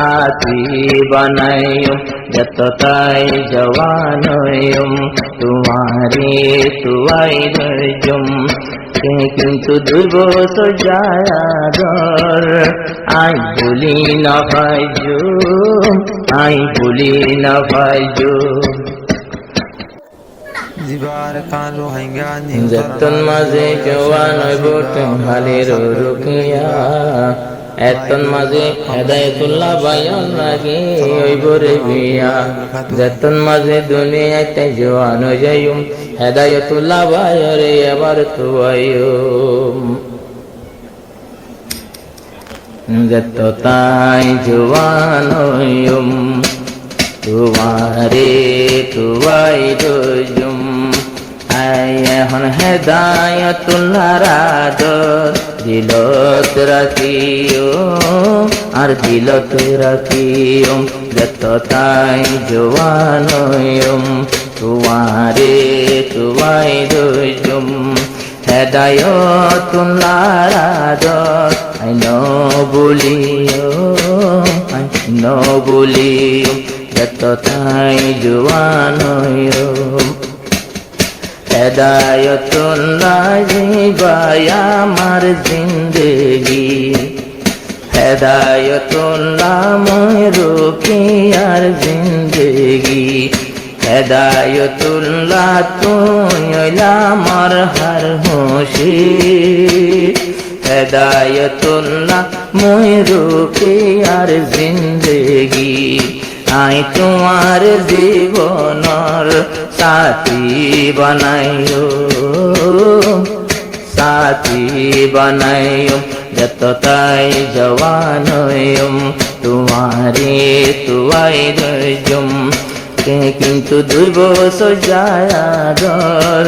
সাথী বানাইম যতটাই জওয়ানয়ম তোমারে তুয়াই রইজম কিন্তু দুর্বস যায়াদর আই বলি না ভাইজো আই বলি না ভাইজো যতন মাঝে জওয়ান হইব তোমাদের রুকিয়া এতন মাঝে হেদায়েতুল্লাহ বায়ান লাগে হইব রে বিয়া যতন মাঝে দুনিয়াতে জওয়ান হই যাইম হেদায়েতুল্লাহ বায়রে আবার তুয়াইম যতটাই জওয়ান হইম তোমারে তুয়াই রইজম এখন হেদায়েতুল্লাহর আদর দিলত রাখিও আর দিলত রাখিও যতটাই জওয়ান হইম তোমারে তুয়াই রইজম হেদায়েতুল্লাহর আদর আই ন বলিও যতটাই জওয়ান হইম হেদায়েতুল্লাহ জিবায় আমার জিন্দেগি হেদায়েতুল্লাহ মই রুকিয়ার জিন্দেগি হেদায়েতুল্লাহ তুই হইলা আমার হার খুশি হেদায়েতুল্লাহ মই রুকিয়ার জিন্দেগি আই তোমার জীবনর সাথী বানাইও যতটাই জওয়ান হইম তোমারে তুয়াই রইজম কিন্তু দুর্বস যায়াদর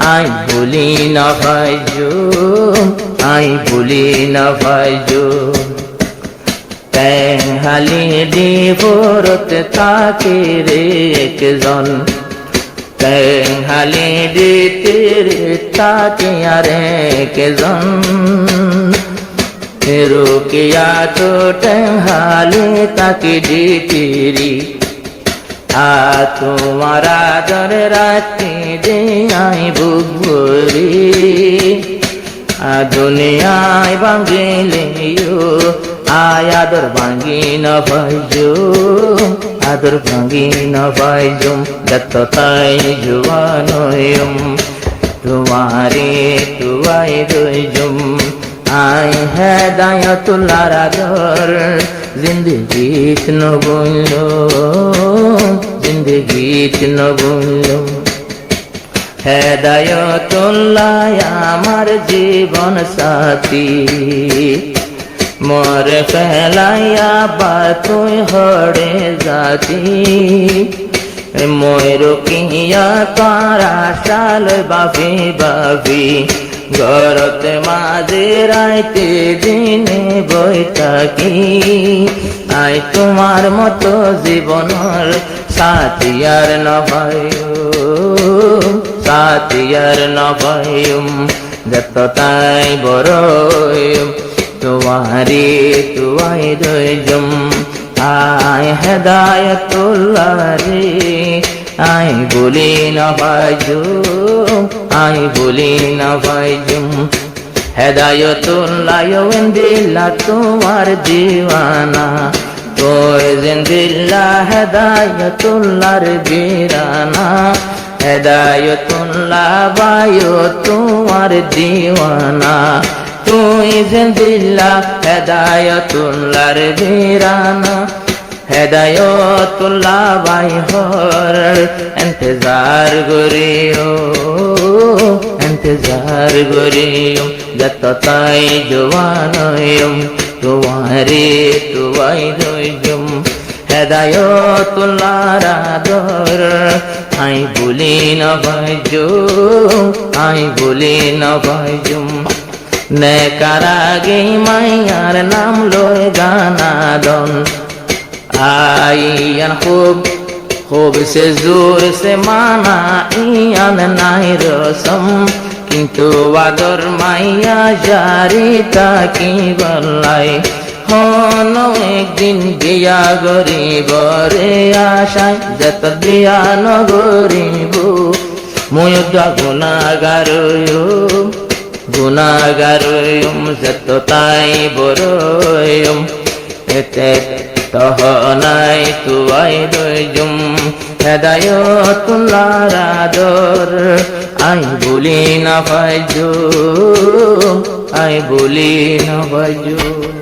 আই বলি না ভাইজো আই বলি না ভাইজো হালি ডিভোরত থাকে রে একজন হালি দিতে থাকে আর একজন রুকিয়া তো হালি তাকে দিতেরি আ তোমার আদর রাতে দে আই বুক ভরি দুনিয়ায় বাঙ্গিলেও আয় আদর ভাঙ্গি না ভাইজো আদর ভাঙ্গি না ভাইজো যতটাই জওয়ান হইম তোমারে তুয়াই রইজম আই হেদায়েতুল্লাহর আদর জিন্দেগিত ন বললো হেদায়েতুল্লাহ আমার জীবন সাথী মোর ফেলাইয়া বা তুই হরে জাতি মই রুকিয়া তারা শাল বাবি বাবি ঘরতে মাঝে রাইতে দিনে বই থাকি আই তোমার মতো জীবনের সাথী আর ন ভাইম যতটাই বড়ইম তোমারে তুয়াই রইজম আই হেদায়েতুল্লাহ রে আই বলি না ভাইজো আই বলি না ভাইজো হেদায়েতুল্লাহ দিল্লাহ তোমার দিওয়ানা তোর জিন্দিল্লাহ হেদায়েতুল্লাহর বীরানা হেদায়েতুল্লাহ বায়ো তোমার দিওয়ানা তুই জিন্দিল্লাহ হেদায়েতুল্লাহর বীরানা হেদায়েতুল্লাহ বাই হর ইন্তজার করিও যতটাই জওয়ান হইম তোমারে তুয়াই রইজম হেদায়েতুল্লাহর আদর আই বলি না ভাইজো আই বলি না ভাইজো নেকার আগে মাইয়ার নাম লয় গানাদন আইয়ান খুব সে জোর সে মানা ইয়ান নাই রসম কিন্তু আদর মাইয়া জারি তাকি বলাই মন একদিন বিয়া গরিবরে আশায় যেত বিয়া নগরিব মুয়ুদ্ধ গুণাগারয়ুম যেত তাই বরয়ুম এতে তহনাই তুয়াই দইজুম হেদায়তুল্লাহর আদর আই বলি না ভাইজু